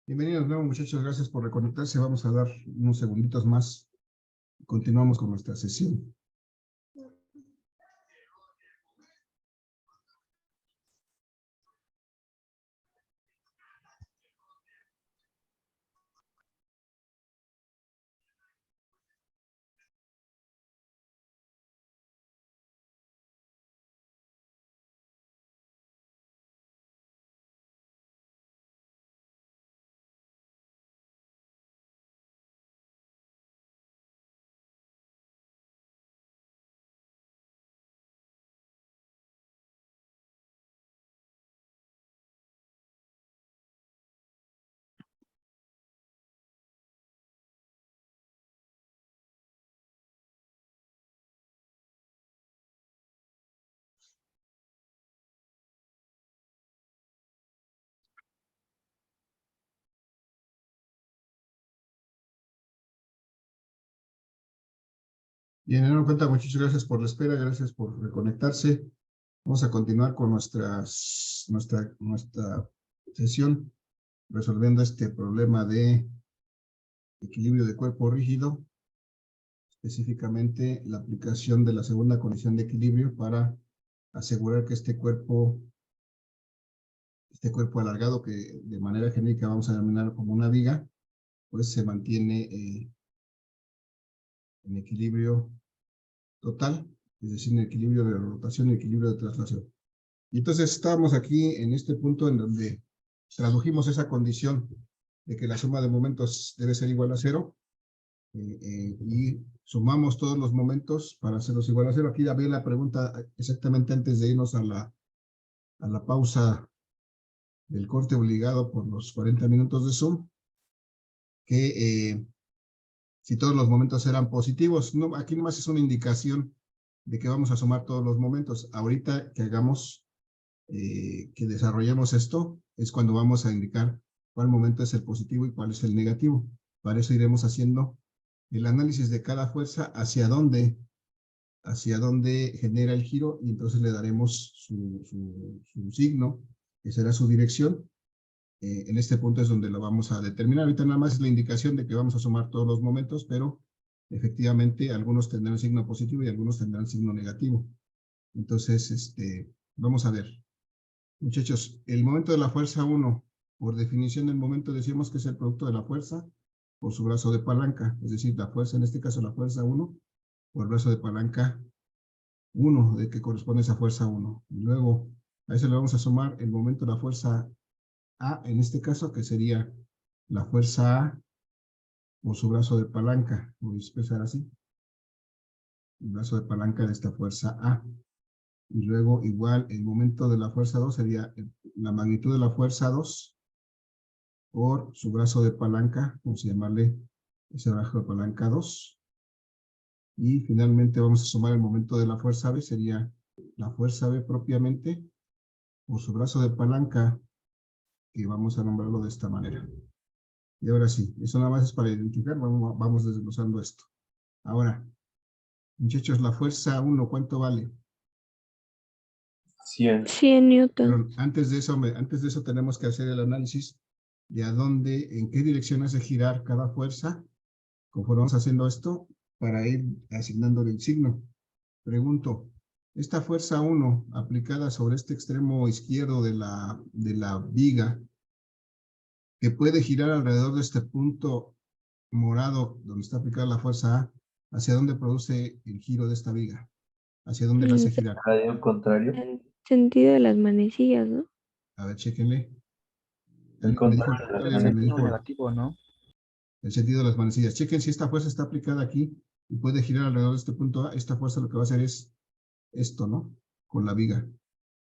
Bienvenidos de nuevo, muchachos. Gracias por reconectarse. Vamos a dar unos segunditos más. Continuamos con nuestra sesión. Bien, en cuenta, muchachos, gracias por la espera, gracias por reconectarse. Vamos a continuar con nuestra sesión, resolviendo este problema de equilibrio de cuerpo rígido, específicamente la aplicación de la segunda condición de equilibrio para asegurar que este cuerpo alargado, que de manera genérica vamos a denominar como una viga, pues se mantiene en equilibrio total, es decir, en equilibrio de rotación y equilibrio de traslación. Y entonces estábamos aquí en este punto en donde tradujimos esa condición de que la suma de momentos debe ser igual a 0, y sumamos todos los momentos para hacerlos igual a 0. Aquí había la pregunta exactamente antes de irnos a la pausa del corte obligado por los 40 minutos de Zoom, que si todos los momentos eran positivos. No, aquí nomás es una indicación de que vamos a sumar todos los momentos. Ahorita que hagamos, que desarrollemos esto, es cuando vamos a indicar cuál momento es el positivo y cuál es el negativo. Para eso iremos haciendo el análisis de cada fuerza hacia dónde genera el giro, y entonces le daremos su signo, que será su dirección. En este punto es donde lo vamos a determinar. Ahorita nada más es la indicación de que vamos a sumar todos los momentos, pero efectivamente algunos tendrán signo positivo y algunos tendrán signo negativo. Entonces, vamos a ver. Muchachos, el momento de la fuerza 1, por definición el momento decimos que es el producto de la fuerza por su brazo de palanca, es decir, la fuerza, en este caso la fuerza 1, por el brazo de palanca 1, de que corresponde esa fuerza 1. Y luego a eso le vamos a sumar el momento de la fuerza A, en este caso, que sería la fuerza A por su brazo de palanca, voy a expresar así, el brazo de palanca de esta fuerza A. Y luego igual el momento de la fuerza 2 sería la magnitud de la fuerza 2 por su brazo de palanca, vamos a llamarle ese brazo de palanca 2. Y finalmente vamos a sumar el momento de la fuerza B, sería la fuerza B propiamente por su brazo de palanca, que vamos a nombrarlo de esta manera. Y ahora sí, eso nada más es para identificar, vamos desglosando esto. Ahora, muchachos, la fuerza 1, ¿cuánto vale? 100 newton. Pero antes de eso tenemos que hacer el análisis de en qué dirección hace girar cada fuerza, conforme vamos haciendo esto, para ir asignándole el signo. Pregunto, esta fuerza 1 aplicada sobre este extremo izquierdo de la viga, que puede girar alrededor de este punto morado donde está aplicada la fuerza A, ¿hacia dónde produce el giro de esta viga? ¿Hacia dónde la hace girar? Radio contrario. En sentido de las manecillas, ¿no? A ver, chéquenle. El Alguien me dijo contrario de la alguien me dijo negativo, ¿no? el sentido de las manecillas. Chequen si esta fuerza está aplicada aquí y puede girar alrededor de este punto A. Esta fuerza lo que va a hacer es esto, ¿no? Con la viga.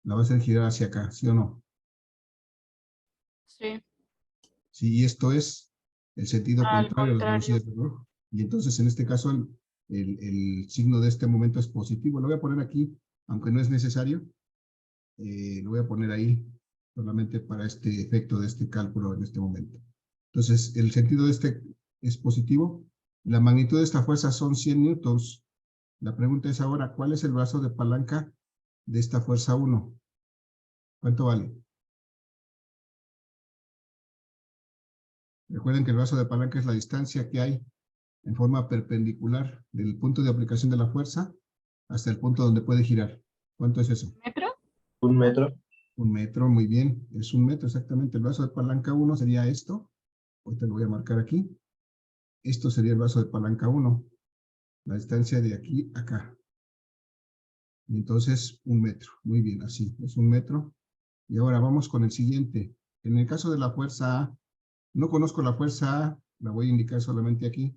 La va a hacer girar hacia acá, ¿sí o no? Sí. Sí, y esto es el sentido Al contrario a las contrario. manecillas del reloj. Y entonces, en este caso, el signo de este momento es positivo. Lo voy a poner aquí, aunque no es necesario. Lo voy a poner ahí solamente para este efecto de este cálculo en este momento. Entonces, el sentido de este es positivo. La magnitud de esta fuerza son 100 newtons. La pregunta es ahora, ¿cuál es el brazo de palanca de esta fuerza 1? ¿Cuánto vale? Recuerden que el brazo de palanca es la distancia que hay en forma perpendicular del punto de aplicación de la fuerza hasta el punto donde puede girar. ¿Cuánto es eso? ¿Metro? 1 metro. 1 metro, muy bien. Es 1 metro exactamente. El brazo de palanca 1 sería esto. Ahorita lo voy a marcar aquí. Esto sería el brazo de palanca 1. La distancia de aquí a acá. Y entonces 1 metro. Muy bien, así. Es 1 metro. Y ahora vamos con el siguiente. En el caso de la fuerza A, no conozco la fuerza A, la voy a indicar solamente aquí.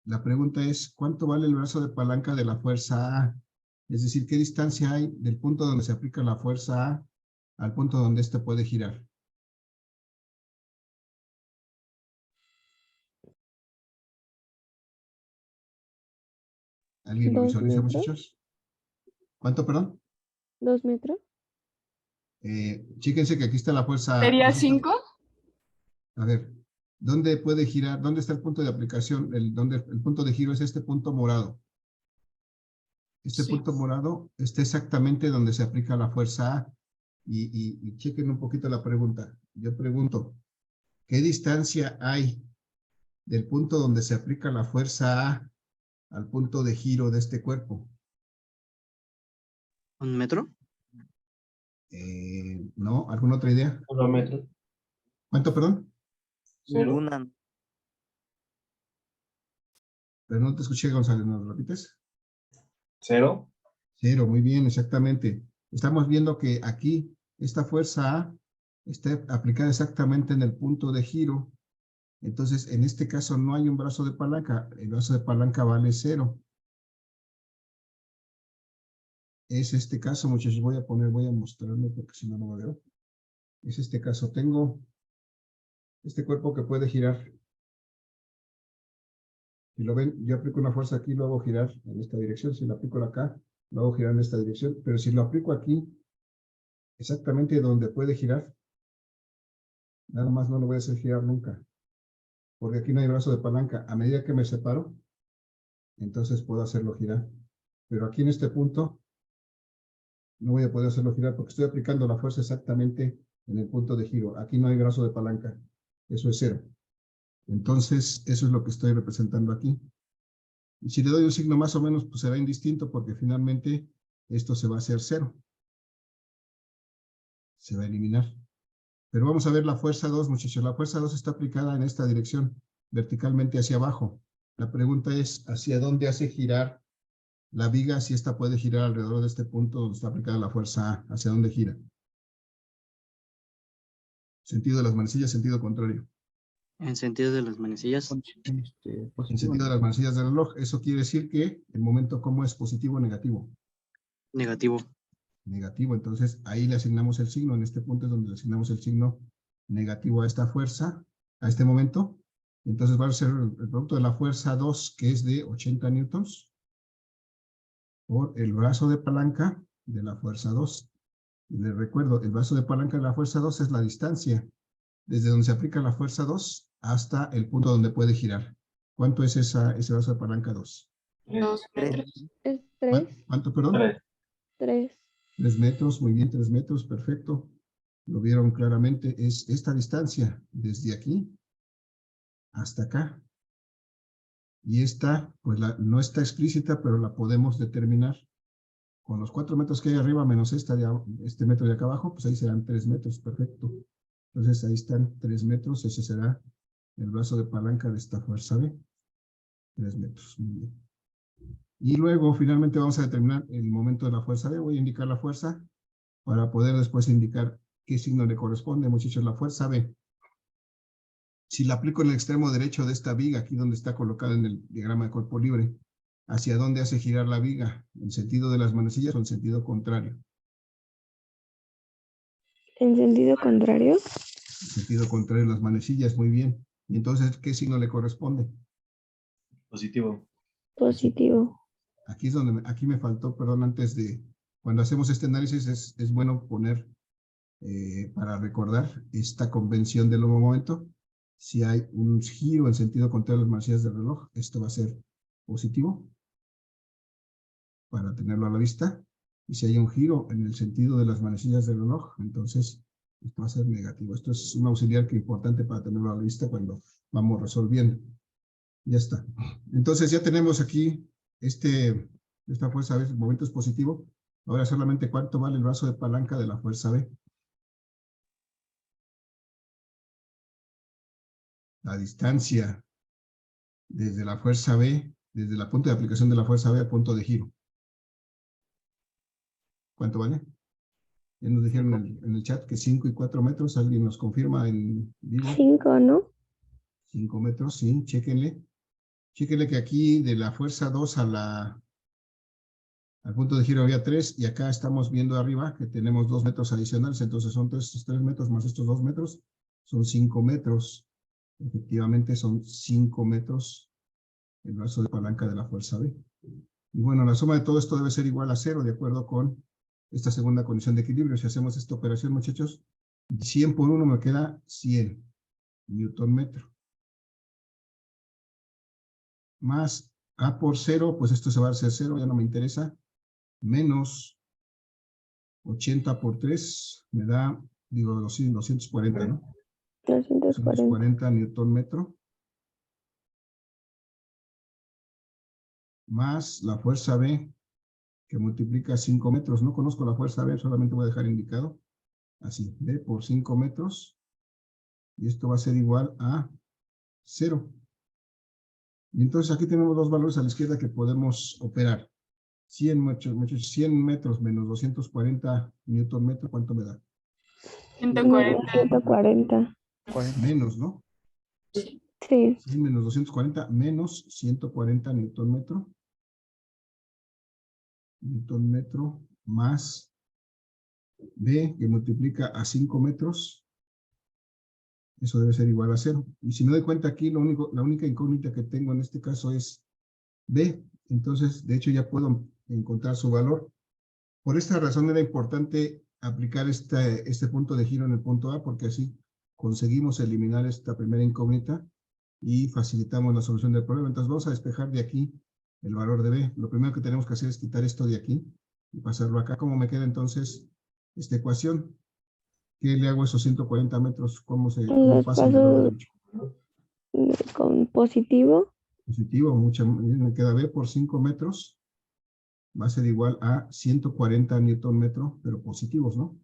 La pregunta es, ¿cuánto vale el brazo de palanca de la fuerza A? Es decir, ¿qué distancia hay del punto donde se aplica la fuerza A al punto donde éste puede girar? ¿Alguien lo 2 visualiza, metros. muchachos? ¿Cuánto, perdón? 2 metros. Chíquense que aquí está la fuerza A. ¿Sería 5? A ver, ¿dónde puede girar? ¿Dónde está el punto de aplicación? El punto de giro es este punto morado. Este Sí. punto morado está exactamente donde se aplica la fuerza A. Y chequen un poquito la pregunta. Yo pregunto, ¿qué distancia hay del punto donde se aplica la fuerza A al punto de giro de este cuerpo? 1 metro. ¿No? ¿Alguna otra idea? 1 metro. ¿Cuánto, perdón? 0. Ninguna. Pero no te escuché, González, ¿nos lo repites? 0. 0, muy bien, exactamente. Estamos viendo que aquí esta fuerza A está aplicada exactamente en el punto de giro. Entonces, en este caso no hay un brazo de palanca. El brazo de palanca vale 0. Es este caso, muchachos. Voy a mostrarlo porque si no, no lo veo. Es este caso. Tengo este cuerpo que puede girar. Si lo ven, yo aplico una fuerza aquí, lo hago girar en esta dirección. Si lo aplico acá, lo hago girar en esta dirección. Pero si lo aplico aquí, exactamente donde puede girar, nada más no lo voy a hacer girar nunca. Porque aquí no hay brazo de palanca. A medida que me separo, entonces puedo hacerlo girar. Pero aquí en este punto, no voy a poder hacerlo girar porque estoy aplicando la fuerza exactamente en el punto de giro. Aquí no hay brazo de palanca. Eso es 0. Entonces, eso es lo que estoy representando aquí. Y si le doy un signo más o menos, pues será indistinto porque finalmente esto se va a hacer 0. Se va a eliminar. Pero vamos a ver la fuerza 2, muchachos. La fuerza 2 está aplicada en esta dirección, verticalmente hacia abajo. La pregunta es, ¿hacia dónde hace girar la viga? Si esta puede girar alrededor de este punto donde está aplicada la fuerza A. ¿Hacia dónde gira? Sentido de las manecillas, sentido contrario. En sentido de las manecillas. En sentido de las manecillas del reloj. Eso quiere decir que el momento como es positivo o negativo. Negativo. Negativo. Entonces ahí le asignamos el signo. En este punto es donde le asignamos el signo negativo a esta fuerza, a este momento. Entonces va a ser el producto de la fuerza 2, que es de 80 newtons, por el brazo de palanca de la fuerza 2. Y les recuerdo, el brazo de palanca de la fuerza 2 es la distancia desde donde se aplica la fuerza 2 hasta el punto donde puede girar. ¿Cuánto es ese brazo de palanca 2? 2 metros. Es 3. ¿Cuánto, perdón? 3. 3. 3 metros, muy bien, 3 metros, perfecto. Lo vieron claramente, es esta distancia, desde aquí hasta acá. Y esta, pues no está explícita, pero la podemos determinar. Con los 4 metros que hay arriba, menos este metro de acá abajo, pues ahí serán 3 metros, perfecto. Entonces ahí están 3 metros, ese será el brazo de palanca de esta fuerza B. 3 metros, muy bien. Y luego, finalmente, vamos a determinar el momento de la fuerza B. Voy a indicar la fuerza para poder después indicar qué signo le corresponde, muchachos. La fuerza B, si la aplico en el extremo derecho de esta viga, aquí donde está colocada en el diagrama de cuerpo libre, ¿hacia dónde hace girar la viga? ¿En sentido de las manecillas o en sentido contrario? En sentido contrario. En sentido contrario de las manecillas, muy bien. Y entonces, ¿qué signo le corresponde? Positivo. Positivo. Aquí es donde, aquí me faltó, perdón, antes de, cuando hacemos este análisis es bueno poner, para recordar esta convención del nuevo momento. Si hay un giro en sentido contrario a las manecillas del reloj, esto va a ser positivo, para tenerlo a la vista. Y si hay un giro en el sentido de las manecillas del reloj, entonces Esto va a ser negativo. Esto es un auxiliar que es importante para tenerlo a la vista cuando vamos resolviendo. Ya está. Entonces ya tenemos aquí esta fuerza B, el momento es positivo. Ahora solamente cuánto vale el brazo de palanca de la fuerza B. La distancia desde la fuerza B, desde la punto de aplicación de la fuerza B al punto de giro. ¿Cuánto vale? Ya nos dijeron en el chat que 5 y 4 metros. ¿Alguien nos confirma en vivo? 5, ¿no? 5 metros, sí, chéquenle. Chéquenle que aquí de la fuerza 2 al punto de giro había 3 y acá estamos viendo arriba que tenemos 2 metros adicionales. Entonces son 3 metros más estos 2 metros. Son 5 metros. Efectivamente son 5 metros el brazo de palanca de la fuerza B. Y bueno, la suma de todo esto debe ser igual a 0 de acuerdo con esta segunda condición de equilibrio. Si hacemos esta operación, muchachos, 100 por 1 me queda 100 newton metro. Más A por 0, pues esto se va a hacer 0, ya no me interesa. Menos 80 por 3 me da, digo, 240, ¿no? 240. 240 newton metro. Más la fuerza B, que multiplica 5 metros. No conozco la fuerza B, solamente voy a dejar indicado. Así, B por 5 metros. Y esto va a ser igual a 0. Y entonces aquí tenemos dos valores a la izquierda que podemos operar. 100 metros menos 240 newton metro, ¿cuánto me da? 140. 140. Menos, ¿no? Sí. 100 menos 240 menos 140 newton metro. Newton metro más B, que multiplica a 5 metros. Eso debe ser igual a 0. Y si me doy cuenta aquí, la única incógnita que tengo en este caso es B. Entonces, de hecho, ya puedo encontrar su valor. Por esta razón era importante aplicar este punto de giro en el punto A, porque así conseguimos eliminar esta primera incógnita y facilitamos la solución del problema. Entonces, vamos a despejar de aquí el valor de B. Lo primero que tenemos que hacer es quitar esto de aquí y pasarlo acá. ¿Cómo me queda entonces esta ecuación? ¿Qué le hago a esos 140 metros? ¿Cómo Los pasa el lado paso derecho? con positivo. Positivo, me queda B por 5 metros. Va a ser igual a 140 newton metro, pero positivos, ¿no?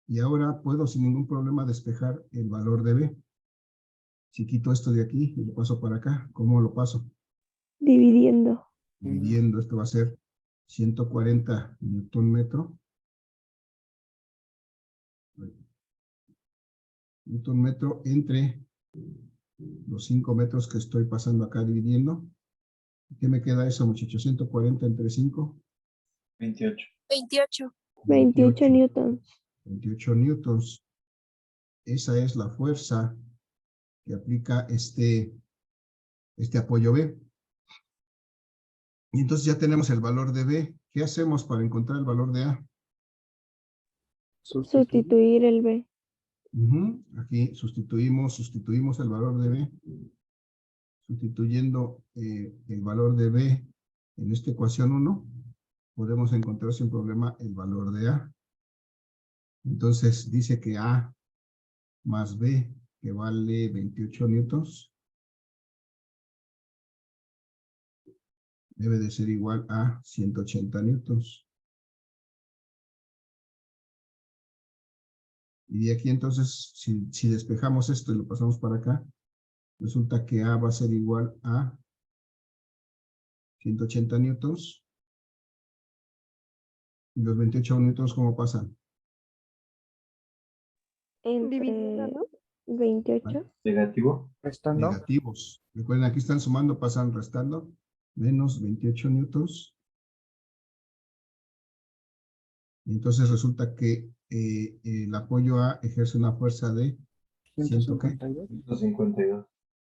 Y ahora puedo sin ningún problema despejar el valor de B. Si quito esto de aquí y lo paso para acá, ¿cómo lo paso? Dividiendo. Dividiendo, esto va a ser 140 newton metro. Newton metro entre los 5 metros que estoy pasando acá dividiendo. ¿Qué me queda eso, muchachos? 140 entre 5. 28. 28 newtons. 28 newtons. Esa es la fuerza que aplica este apoyo B. Y entonces ya tenemos el valor de B. ¿Qué hacemos para encontrar el valor de A? Sustituir el B. Aquí sustituimos el valor de B. Sustituyendo el valor de B en esta ecuación 1, podemos encontrar sin problema el valor de A. Entonces dice que A más B, que vale 28 newtons, debe de ser igual a 180 newtons. Y de aquí entonces, si despejamos esto y lo pasamos para acá, resulta que A va a ser igual a 180 newtons. ¿Y los 28 newtons cómo pasan? Entre 28. Negativo. Restando. Negativos. Recuerden, aquí están sumando, pasan restando. Menos 28 newtons. Y entonces resulta que el apoyo A ejerce una fuerza de 152. 152.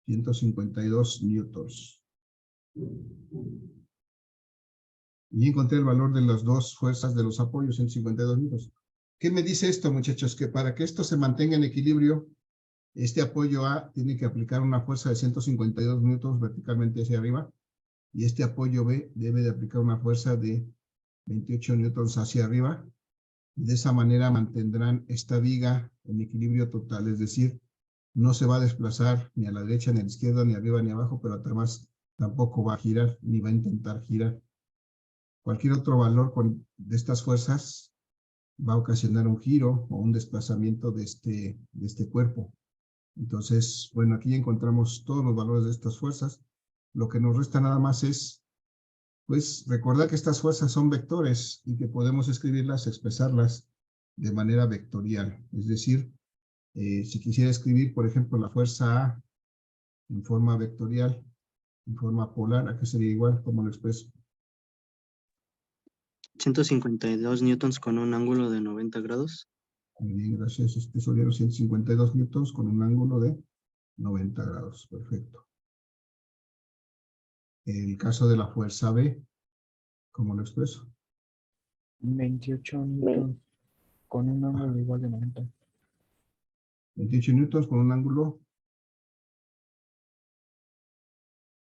152 newtons. Y encontré el valor de las dos fuerzas de los apoyos, 152 newtons. ¿Qué me dice esto, muchachos? Que para que esto se mantenga en equilibrio, este apoyo A tiene que aplicar una fuerza de 152 newtons verticalmente hacia arriba, y este apoyo B debe de aplicar una fuerza de 28 newtons hacia arriba, De esa manera mantendrán esta viga en equilibrio total, es decir, no se va a desplazar ni a la derecha, ni a la izquierda, ni arriba, ni abajo, pero además tampoco va a girar, ni va a intentar girar. Cualquier otro valor de estas fuerzas va a ocasionar un giro o un desplazamiento de este cuerpo. Entonces, bueno, aquí encontramos todos los valores de estas fuerzas. Lo que nos resta nada más es, pues, recordar que estas fuerzas son vectores y que podemos escribirlas, expresarlas de manera vectorial. Es decir, si quisiera escribir, por ejemplo, la fuerza A en forma vectorial, en forma polar, ¿a qué sería igual? ¿Cómo lo expreso? 152 newtons con un ángulo de 90 grados. Muy bien, gracias. Solieron 152 newtons con un ángulo de 90 grados. Perfecto. El caso de la fuerza B, ¿cómo lo expreso? 28 newtons con un ángulo igual de 90. 28 newtons con un ángulo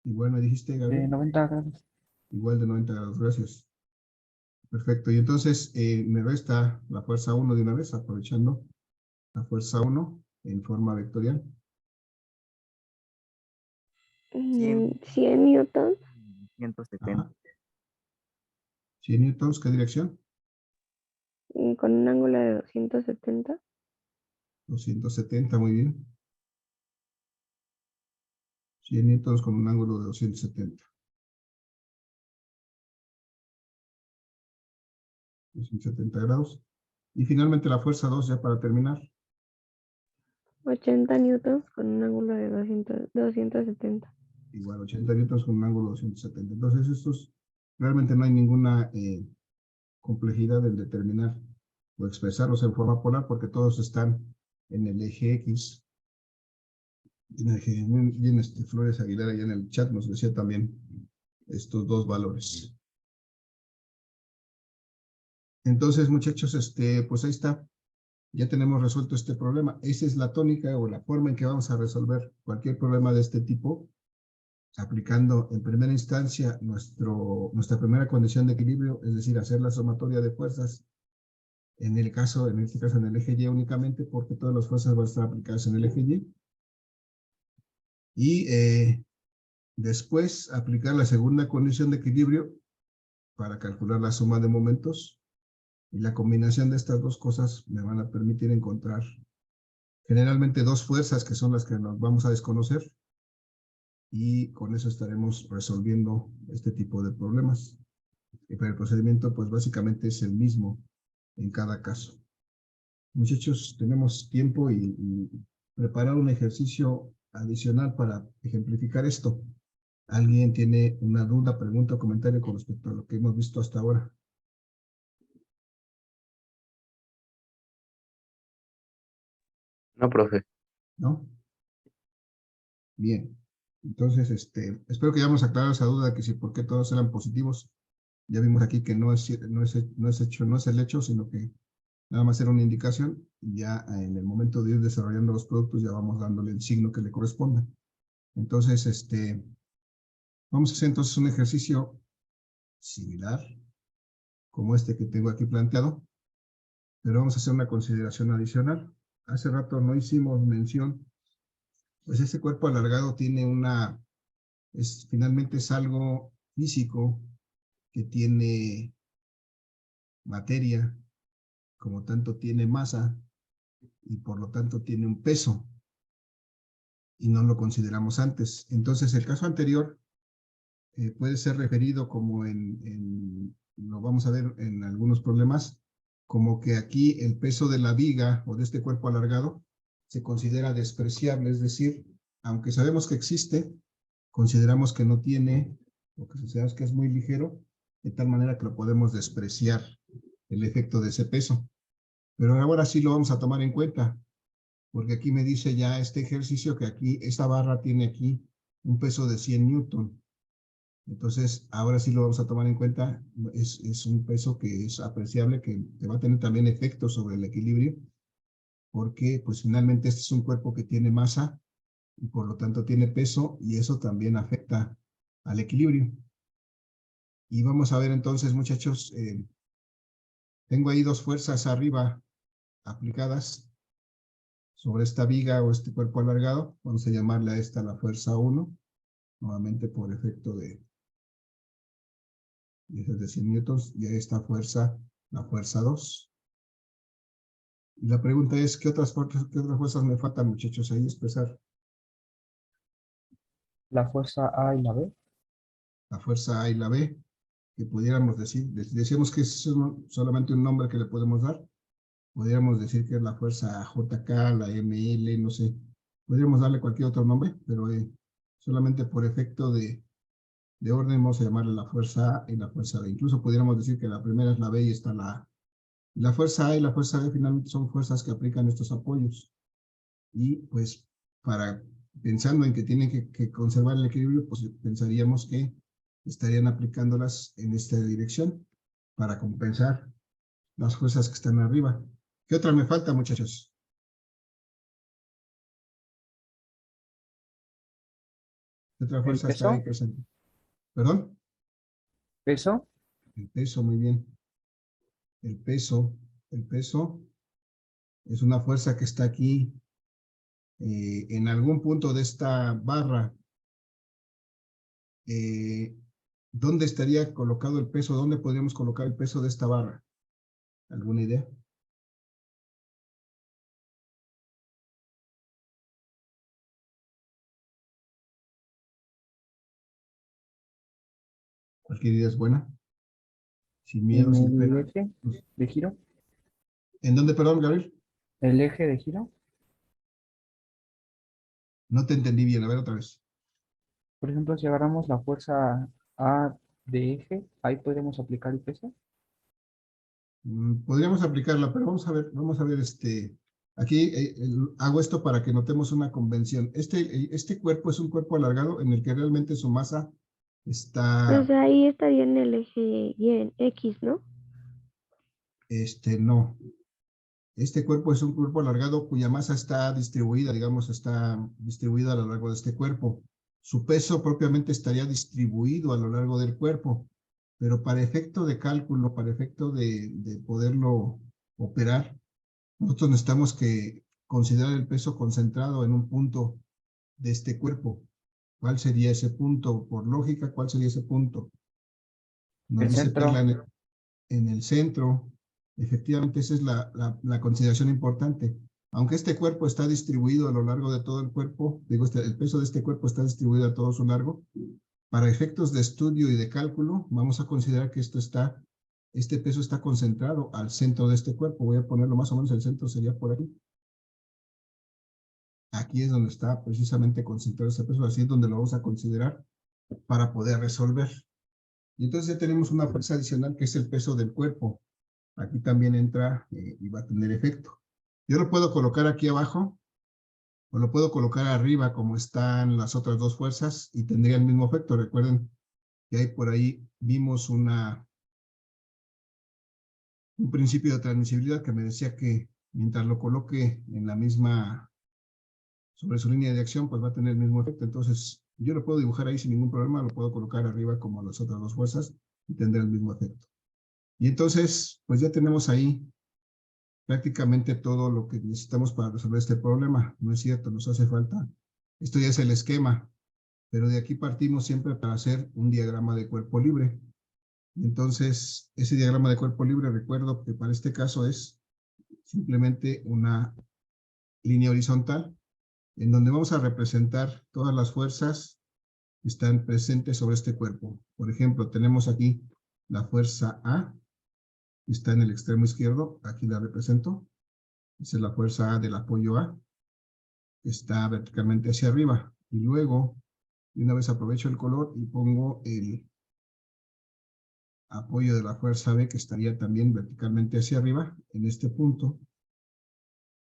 igual, me dijiste, De Gabriel. 90 grados. Igual de 90 grados, gracias. Perfecto, y entonces me resta la fuerza 1 de una vez, aprovechando la fuerza 1 en forma vectorial. 100 newtons. 170. Ajá. 100 newtons, ¿qué dirección? Con un ángulo de 270. 270, muy bien. 100 newtons con un ángulo de 270. 270 grados. Y finalmente la fuerza 2, ya para terminar. 80 newtons con un ángulo de 270. Igual 80 newtons con un ángulo de 270. Entonces estos realmente no hay ninguna complejidad en determinar o expresarlos en forma polar porque todos están en el eje X. Bien, Flores Aguilar allá en el chat nos decía también estos dos valores. Entonces, muchachos, pues ahí está. Ya tenemos resuelto este problema. Esa es la tónica o la forma en que vamos a resolver cualquier problema de este tipo, aplicando en primera instancia nuestra primera condición de equilibrio, es decir, hacer la sumatoria de fuerzas, en este caso en el eje Y únicamente, porque todas las fuerzas van a estar aplicadas en el eje Y. Y después aplicar la segunda condición de equilibrio para calcular la suma de momentos. Y la combinación de estas dos cosas me van a permitir encontrar generalmente dos fuerzas que son las que nos vamos a desconocer. Y con eso estaremos resolviendo este tipo de problemas. Pero el procedimiento pues básicamente es el mismo en cada caso. Muchachos, tenemos tiempo y preparar un ejercicio adicional para ejemplificar esto. ¿Alguien tiene una duda, pregunta o comentario con respecto a lo que hemos visto hasta ahora? No, profe. ¿No? Bien. Entonces, espero que ya hemos aclarado esa duda de que si por qué todos eran positivos. Ya vimos aquí que no es el hecho, sino que nada más era una indicación. Y ya en el momento de ir desarrollando los productos, ya vamos dándole el signo que le corresponda. Entonces, vamos a hacer entonces un ejercicio similar, como este que tengo aquí planteado, pero vamos a hacer una consideración adicional. Hace rato no hicimos mención, pues este cuerpo alargado tiene finalmente es algo físico que tiene materia, como tanto tiene masa y por lo tanto tiene un peso y no lo consideramos antes. Entonces el caso anterior puede ser referido como lo vamos a ver en algunos problemas, como que aquí el peso de la viga o de este cuerpo alargado se considera despreciable, es decir, aunque sabemos que existe, consideramos que no tiene, o que consideramos que es muy ligero, de tal manera que lo podemos despreciar el efecto de ese peso. Pero ahora sí lo vamos a tomar en cuenta, porque aquí me dice ya este ejercicio que aquí, esta barra tiene aquí un peso de 100 newton. Entonces, ahora sí lo vamos a tomar en cuenta, es un peso que es apreciable, que va a tener también efectos sobre el equilibrio, porque pues finalmente este es un cuerpo que tiene masa, y por lo tanto tiene peso, y eso también afecta al equilibrio. Y vamos a ver entonces, muchachos, Tengo ahí dos fuerzas arriba aplicadas sobre esta viga o este cuerpo alargado. Vamos a llamarle a esta la fuerza 1, nuevamente por efecto de 100 newtons, y a esta fuerza, la fuerza 2. Y la pregunta es, ¿qué otras fuerzas me faltan, muchachos, ahí expresar? La fuerza A y la B. La fuerza A y la B, que pudiéramos decir, decíamos que es solamente un nombre que le podemos dar. Podríamos decir que es la fuerza JK, la ML, no sé. Podríamos darle cualquier otro nombre, pero solamente por efecto de orden vamos a llamarle la fuerza A y la fuerza B. Incluso podríamos decir que la primera es la B y está la A. La fuerza A y la fuerza B finalmente son fuerzas que aplican estos apoyos. Y pues pensando en que tienen que conservar el equilibrio, pues pensaríamos que estarían aplicándolas en esta dirección para compensar las fuerzas que están arriba. ¿Qué otra me falta, muchachos? ¿Qué otra fuerza está ahí presente? ¿Perdón? ¿Peso? El peso, muy bien. El peso es una fuerza que está aquí en algún punto de esta barra. ¿Dónde estaría colocado el peso? ¿Dónde podríamos colocar el peso de esta barra? ¿Alguna idea? Cualquier idea es buena. Sin miedo, ¿En sin el pena. eje de giro? ¿En dónde, perdón, Gabriel? ¿El eje de giro? No te entendí bien, a ver otra vez. Por ejemplo, si agarramos la fuerza A de eje, ahí podemos aplicar el peso. Podríamos aplicarla, pero vamos a ver, aquí hago esto para que notemos una convención. Este cuerpo es un cuerpo alargado en el que realmente su masa O está, sea, ahí estaría en el eje y en X, ¿no? no. Este cuerpo es un cuerpo alargado cuya masa está distribuida, digamos, está distribuida a lo largo de este cuerpo. Su peso propiamente estaría distribuido a lo largo del cuerpo, pero para efecto de cálculo, para efecto de poderlo operar, nosotros necesitamos que considerar el peso concentrado en un punto de este cuerpo. ¿Cuál sería ese punto? Por lógica, ¿cuál sería ese punto? Nos El dice centro. Perla en el centro. Efectivamente, esa es la consideración importante. Aunque este cuerpo está distribuido a lo largo de todo el cuerpo, digo, el peso de este cuerpo está distribuido a todo su largo, para efectos de estudio y de cálculo, vamos a considerar que este peso está concentrado al centro de este cuerpo. Voy a ponerlo más o menos, el centro sería por aquí. Aquí es donde está precisamente concentrado este peso, así es donde lo vamos a considerar para poder resolver. Y entonces ya tenemos una fuerza adicional que es el peso del cuerpo. Aquí también entra y va a tener efecto. Yo lo puedo colocar aquí abajo o lo puedo colocar arriba como están las otras dos fuerzas y tendría el mismo efecto. Recuerden que ahí por ahí vimos un principio de transmisibilidad que me decía que mientras lo coloque en la misma, sobre su línea de acción, pues va a tener el mismo efecto. Entonces yo lo puedo dibujar ahí sin ningún problema, lo puedo colocar arriba como las otras dos fuerzas y tendrá el mismo efecto. Y entonces, pues ya tenemos ahí prácticamente todo lo que necesitamos para resolver este problema. No es cierto, nos hace falta. Esto ya es el esquema, pero de aquí partimos siempre para hacer un diagrama de cuerpo libre. Y entonces, ese diagrama de cuerpo libre, recuerdo que para este caso es simplemente una línea horizontal en donde vamos a representar todas las fuerzas que están presentes sobre este cuerpo. Por ejemplo, tenemos aquí la fuerza A, que está en el extremo izquierdo, aquí la represento. Esa es la fuerza A del apoyo A, que está verticalmente hacia arriba. Y luego, de una vez aprovecho el color y pongo el apoyo de la fuerza B, que estaría también verticalmente hacia arriba, en este punto.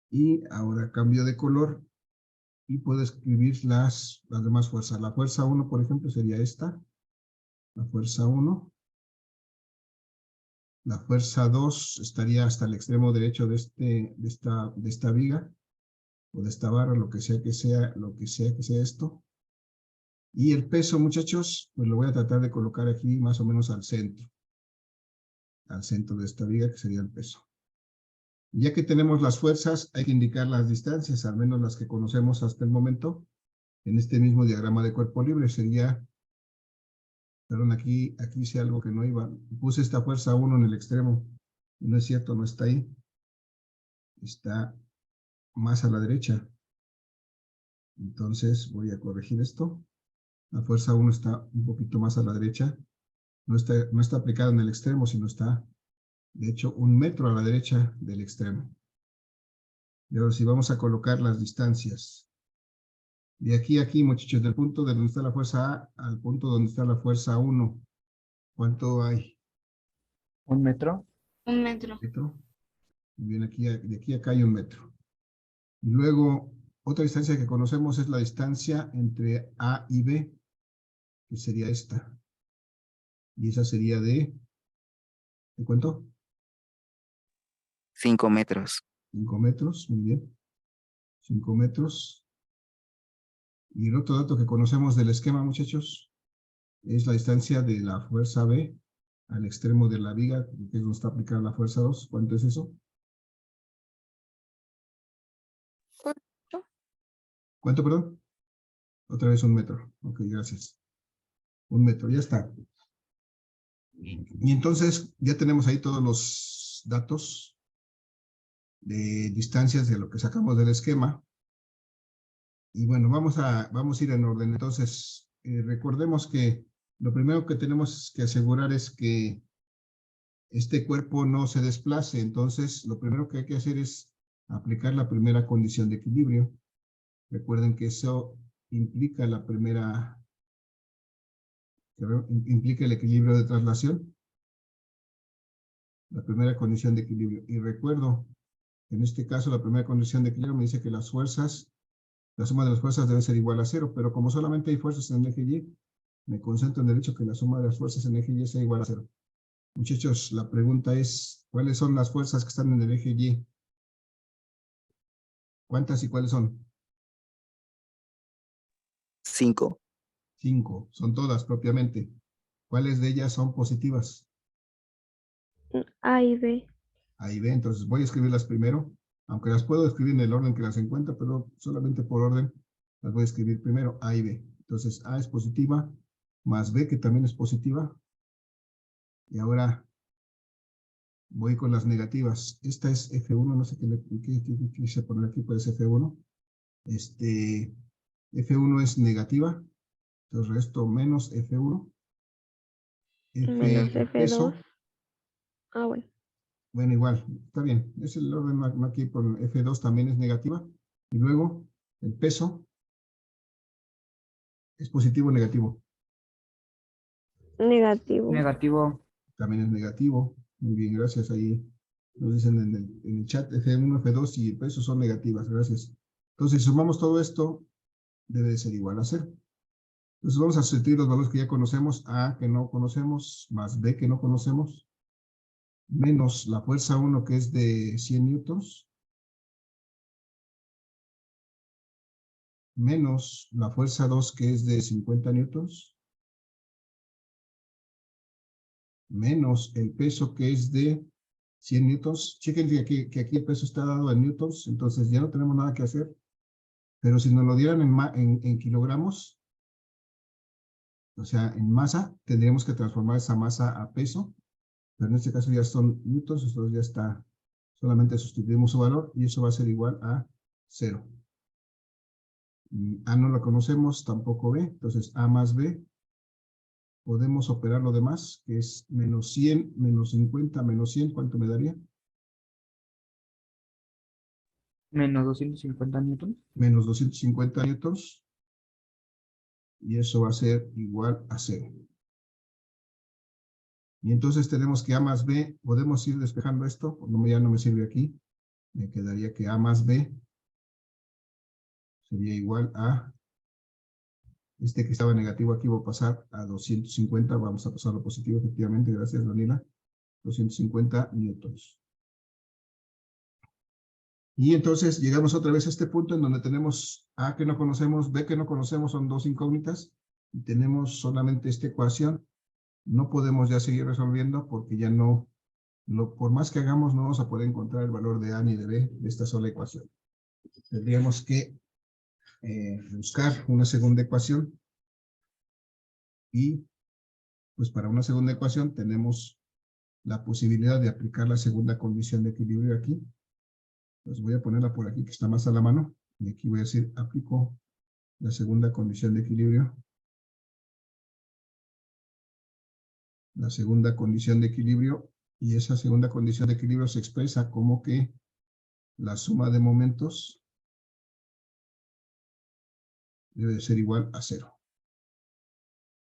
Y ahora cambio de color y puedo escribir las demás fuerzas. La fuerza 1, por ejemplo, sería esta. La fuerza 1. La fuerza 2 estaría hasta el extremo derecho de esta viga, o de esta barra, lo que sea que sea esto. Y el peso, muchachos, pues lo voy a tratar de colocar aquí más o menos al centro. al centro de esta viga, que sería el peso. Ya que tenemos las fuerzas, hay que indicar las distancias, al menos las que conocemos hasta el momento. En este mismo diagrama de cuerpo libre sería, perdón, aquí hice algo que no iba. Puse esta fuerza 1 en el extremo. Y no es cierto, no está ahí. Está más a la derecha. Entonces voy a corregir esto. La fuerza 1 está un poquito más a la derecha. No está aplicada en el extremo, sino está, de hecho, 1 metro a la derecha del extremo. Y ahora sí vamos a colocar las distancias. De aquí a aquí, muchachos, del punto de donde está la fuerza A al punto donde está la fuerza 1. ¿Cuánto hay? 1 metro. 1 metro. ¿Metro? Muy bien, de aquí a acá hay 1 metro. Y luego, otra distancia que conocemos es la distancia entre A y B, que sería esta. Y esa sería ¿de cuánto? 5 metros. 5 metros, muy bien. 5 metros. Y el otro dato que conocemos del esquema, muchachos, es la distancia de la fuerza B al extremo de la viga, que es donde está aplicada la fuerza 2. ¿Cuánto es eso? ¿Cuánto, perdón? Otra vez 1 metro. Ok, gracias. 1 metro, ya está. Y entonces ya tenemos ahí todos los datos de distancias de lo que sacamos del esquema. Y bueno, vamos a ir en orden. Entonces, recordemos que lo primero que tenemos que asegurar es que este cuerpo no se desplace. Entonces, lo primero que hay que hacer es aplicar la primera condición de equilibrio. Recuerden que eso implica implica el equilibrio de traslación. La primera condición de equilibrio. Y recuerdo, en este caso, la primera condición de equilibrio me dice que las fuerzas, la suma de las fuerzas debe ser igual a 0, pero como solamente hay fuerzas en el eje Y, me concentro en el hecho que la suma de las fuerzas en el eje Y sea igual a 0. Muchachos, la pregunta es, ¿cuáles son las fuerzas que están en el eje Y? ¿Cuántas y cuáles son? 5. 5, son todas propiamente. ¿Cuáles de ellas son positivas? A y B. A y B, entonces voy a escribirlas primero, aunque las puedo escribir en el orden que las encuentra, pero solamente por orden las voy a escribir primero, A y B. Entonces A es positiva, más B que también es positiva. Y ahora voy con las negativas. Esta es F1, no sé qué quise poner aquí, puede ser F1. F1 es negativa, entonces resto menos F1. Menos Peso, F2. Ah, bueno. bueno, igual, está bien. Es el orden aquí por F2 también es negativa. Y luego, el peso es positivo o negativo. Negativo. Negativo. También es negativo. Muy bien, gracias. Ahí nos dicen en el chat F1, F2 y el peso son negativas. Gracias. Entonces, si sumamos todo esto, debe de ser igual a 0. Entonces, vamos a sustituir los valores que ya conocemos. A que no conocemos, más B que no conocemos, menos la fuerza 1 que es de 100 newtons, menos la fuerza 2 que es de 50 newtons, menos el peso que es de 100 newtons. Chequen que aquí el peso está dado en newtons, entonces ya no tenemos nada que hacer. Pero si nos lo dieran en kilogramos, o sea, en masa, tendríamos que transformar esa masa a peso. Pero en este caso ya son newtons, entonces ya está. Solamente sustituimos su valor y eso va a ser igual a 0. A no lo conocemos, tampoco B. Entonces A más B. Podemos operar lo demás, que es menos 100, menos 50, menos 100. ¿Cuánto me daría? Menos 250 newtons. Menos 250 newtons. Y eso va a ser igual a 0. Y entonces tenemos que A más B, podemos ir despejando esto, ya no me sirve aquí, me quedaría que A más B sería igual a, que estaba negativo aquí voy a pasar a 250, vamos a pasarlo positivo efectivamente, gracias Danila, 250 newtons. Y entonces llegamos otra vez a este punto en donde tenemos A que no conocemos, B que no conocemos, son dos incógnitas, y tenemos solamente esta ecuación. No podemos ya seguir resolviendo porque ya no Por más que hagamos, no vamos a poder encontrar el valor de A ni de B de esta sola ecuación. Tendríamos que buscar una segunda ecuación. Y pues para una segunda ecuación tenemos la posibilidad de aplicar la segunda condición de equilibrio aquí. Pues voy a ponerla por aquí que está más a la mano. Y aquí voy a decir, aplico la segunda condición de equilibrio. La segunda condición de equilibrio. Y esa segunda condición de equilibrio se expresa como que la suma de momentos debe de ser igual a 0.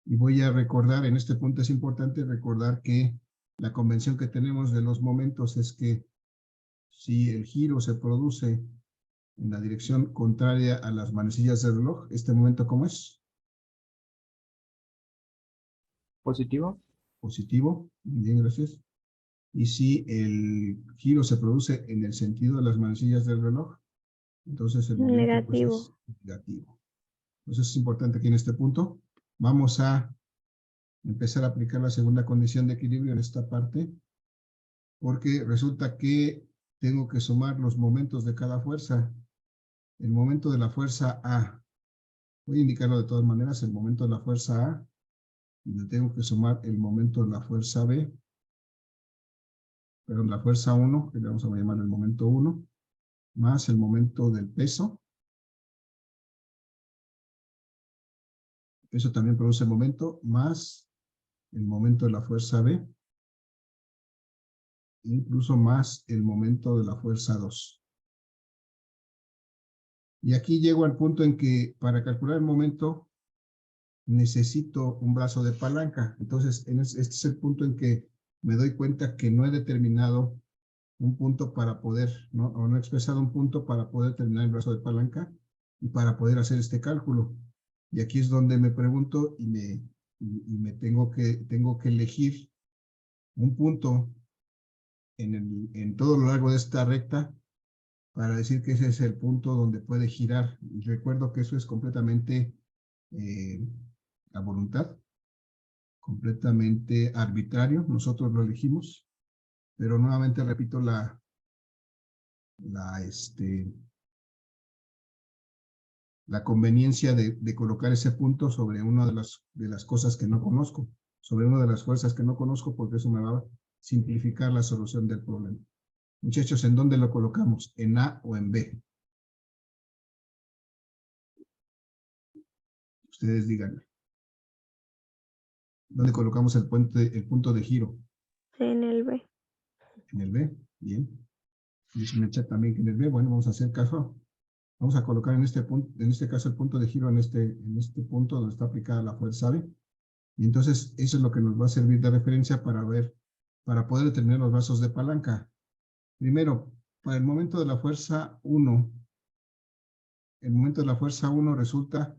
Y voy a recordar, en este punto es importante recordar que la convención que tenemos de los momentos es que si el giro se produce en la dirección contraria a las manecillas del reloj, ¿este momento cómo es? Positivo. Positivo. Muy bien, gracias. Y si el giro se produce en el sentido de las manecillas del reloj, entonces el momento pues, Negativo. es negativo. Entonces es importante aquí en este punto. Vamos a empezar a aplicar la segunda condición de equilibrio en esta parte, porque resulta que tengo que sumar los momentos de cada fuerza. El momento de la fuerza A, voy a indicarlo de todas maneras, el momento de la fuerza A, y le tengo que sumar el momento de la fuerza B, perdón, la fuerza 1, que le vamos a llamar el momento 1, más el momento del peso. El peso también produce momento, más el momento de la fuerza B, incluso más el momento de la fuerza 2. Y aquí llego al punto en que para calcular el momento necesito un brazo de palanca. Entonces, este es el punto en que me doy cuenta que no he determinado un punto para poder, o no he expresado un punto para poder determinar el brazo de palanca y para poder hacer este cálculo. Y aquí es donde me pregunto y me tengo que elegir un punto en todo lo largo de esta recta para decir que ese es el punto donde puede girar. Y recuerdo que eso es completamente a voluntad, completamente arbitrario. Nosotros lo elegimos, pero nuevamente repito la conveniencia de colocar ese punto sobre una de las cosas que no conozco, sobre una de las fuerzas que no conozco, porque eso me va a simplificar la solución del problema. Muchachos, ¿en dónde lo colocamos? ¿En A o en B? Ustedes díganme. ¿Dónde colocamos el punto de giro? En el B. En el B, bien. Dice en el chat también que en el B, bueno, vamos a hacer caso. Vamos a colocar en este punto, en este caso el punto de giro en este punto donde está aplicada la fuerza B. Y entonces eso es lo que nos va a servir de referencia para poder determinar los brazos de palanca. Primero, para el momento de la fuerza 1, el momento de la fuerza 1 resulta,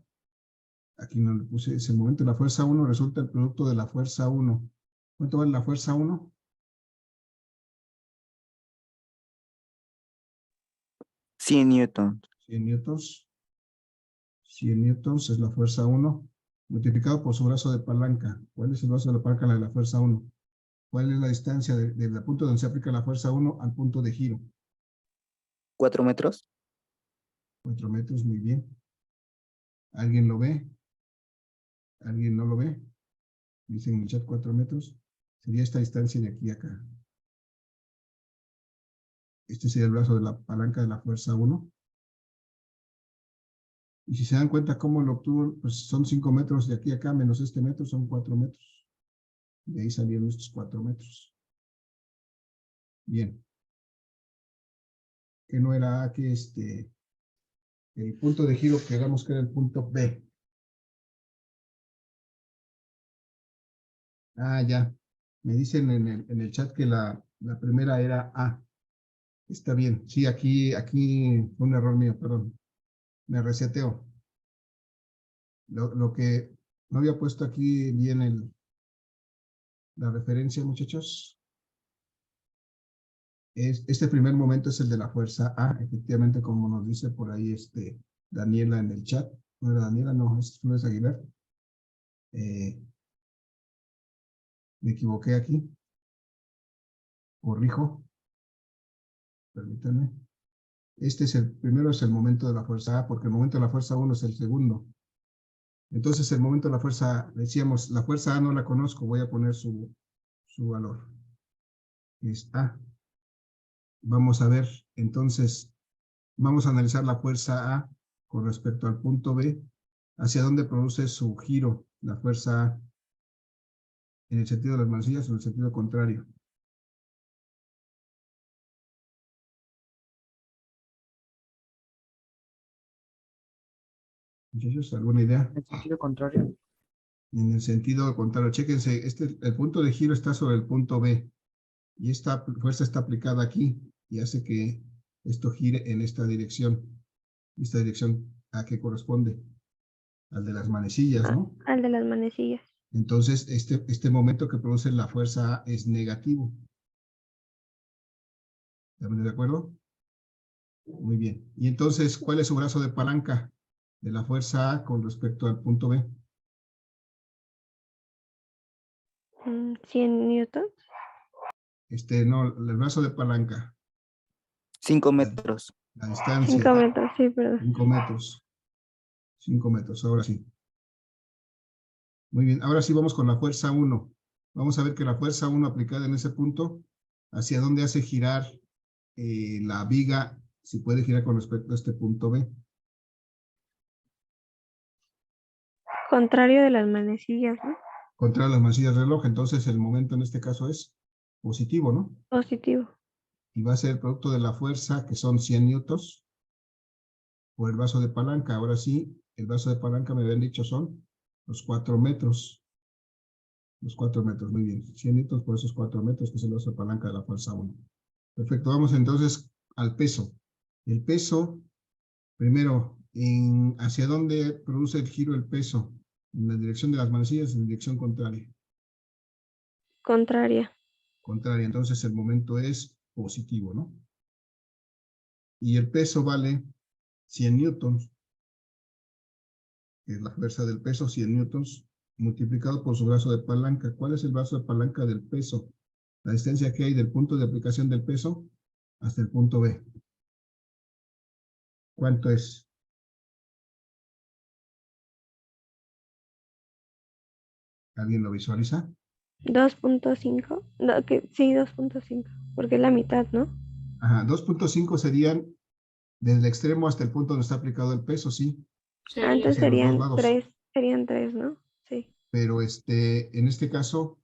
aquí no le puse, ese momento de la fuerza 1 resulta el producto de la fuerza 1. ¿Cuánto vale la fuerza 1? 100 newtons. 100 newtons. 100 newtons es la fuerza 1, multiplicado por su brazo de palanca. ¿Cuál es el brazo de la palanca de la fuerza 1? ¿Cuál es la distancia del punto donde se aplica la fuerza 1 al punto de giro? 4 metros. 4 metros, muy bien. ¿Alguien lo ve? ¿Alguien no lo ve? Dicen en el chat 4 metros. Sería esta distancia de aquí a acá. Este sería el brazo de la palanca de la fuerza 1. Y si se dan cuenta cómo lo obtuvo, pues son 5 metros de aquí a acá, menos este metro, son 4 metros. De ahí salieron estos 4 metros. Bien. Que no era A, que el punto de giro que hagamos que era el punto B. Ah, ya. Me dicen en el chat que la primera era A. Está bien. Sí, aquí fue un error mío, perdón. Me reseteo. Lo que no había puesto aquí bien la referencia, muchachos. Este primer momento es el de la fuerza A, efectivamente, como nos dice por ahí Daniela en el chat. No era Daniela, no, es Flores Aguilar. Me equivoqué aquí. corrijo. Permítanme. Primero es el momento de la fuerza A, porque el momento de la fuerza 1 es el segundo. Entonces, el momento de la fuerza, decíamos, la fuerza A no la conozco, voy a poner su valor. Es A. Vamos a ver, entonces, vamos a analizar la fuerza A con respecto al punto B, hacia dónde produce su giro, la fuerza A, en el sentido de las manecillas o en el sentido contrario. Muchachos, ¿alguna idea? En sentido contrario. En el sentido contrario, chéquense, el punto de giro está sobre el punto B, y esta fuerza está aplicada aquí, y hace que esto gire en esta dirección. ¿Esta dirección a qué corresponde? Al de las manecillas, ¿no? Al de las manecillas. Entonces, este momento que produce la fuerza A es negativo. ¿Estamos de acuerdo? Muy bien. Y entonces, ¿cuál es su brazo de palanca de la fuerza A con respecto al punto B? 100 newtons. No, el brazo de palanca, 5 metros. la distancia. 5 metros, sí, perdón. 5 metros. 5 metros, ahora sí. Muy bien, ahora sí vamos con la fuerza 1. Vamos a ver que la fuerza 1 aplicada en ese punto, hacia dónde hace girar la viga, si puede girar con respecto a este punto B. Contrario de las manecillas, ¿no? Contra las manecillas del reloj, entonces el momento en este caso es positivo, ¿no? Positivo. Y va a ser el producto de la fuerza, que son 100 newtons, por el brazo de palanca. Ahora sí, el brazo de palanca me habían dicho son los 4 metros. Los 4 metros, muy bien. 100 newtons por esos 4 metros, que es el brazo de palanca de la fuerza 1. Perfecto, vamos entonces al peso. El peso, primero, ¿hacia dónde produce el giro el peso? ¿En la dirección de las manecillas o en dirección contraria? Contraria. Contraria, entonces el momento es positivo, ¿no? Y el peso vale 100 newtons, que es la fuerza del peso, 100 newtons, multiplicado por su brazo de palanca. ¿Cuál es el brazo de palanca del peso? La distancia que hay del punto de aplicación del peso hasta el punto B. ¿Cuánto es? ¿Alguien lo visualiza? 2.5. No, sí, 2.5. Porque es la mitad, ¿no? Ajá, 2.5 serían desde el extremo hasta el punto donde está aplicado el peso, sí. Sí. Antes hacia los dos serían lados. 3. Serían 3, ¿no? Sí. Pero en este caso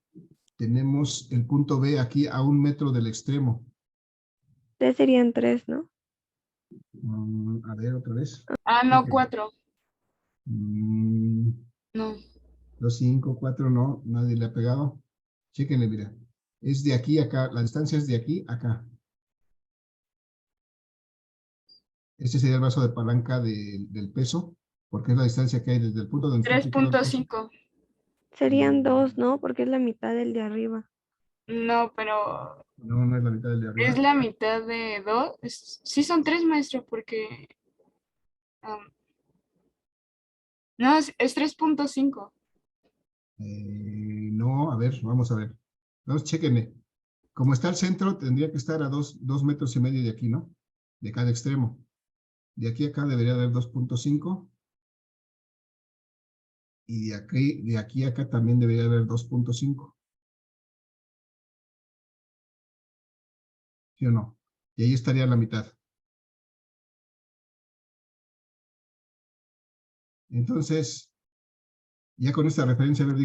tenemos el punto B aquí a 1 metro del extremo. Entonces serían 3, ¿no? A ver, otra vez. Ah, no, Ok. 4. Mm, No. 2, 5, 4, no, nadie le ha pegado. Chéquenle, mira. Es de aquí a acá, la distancia es de aquí a acá. Este sería el brazo de palanca del peso, porque es la distancia que hay desde el punto donde está aplicado el peso. 3.5. Serían 2, ¿no? Porque es la mitad del de arriba. No, pero No, no es la mitad del de arriba. es la mitad de 2. Sí son 3, maestro, porque... no, es 3.5. No, a ver, vamos a ver. Entonces, chéquenle. Como está el centro, tendría que estar a 2 metros y medio de aquí, ¿no? De cada extremo. De aquí a acá debería haber 2.5. Y de aquí a acá también debería haber 2.5. ¿Sí o no? Y ahí estaría la mitad. Entonces, ya con esta referencia, a ver, diga.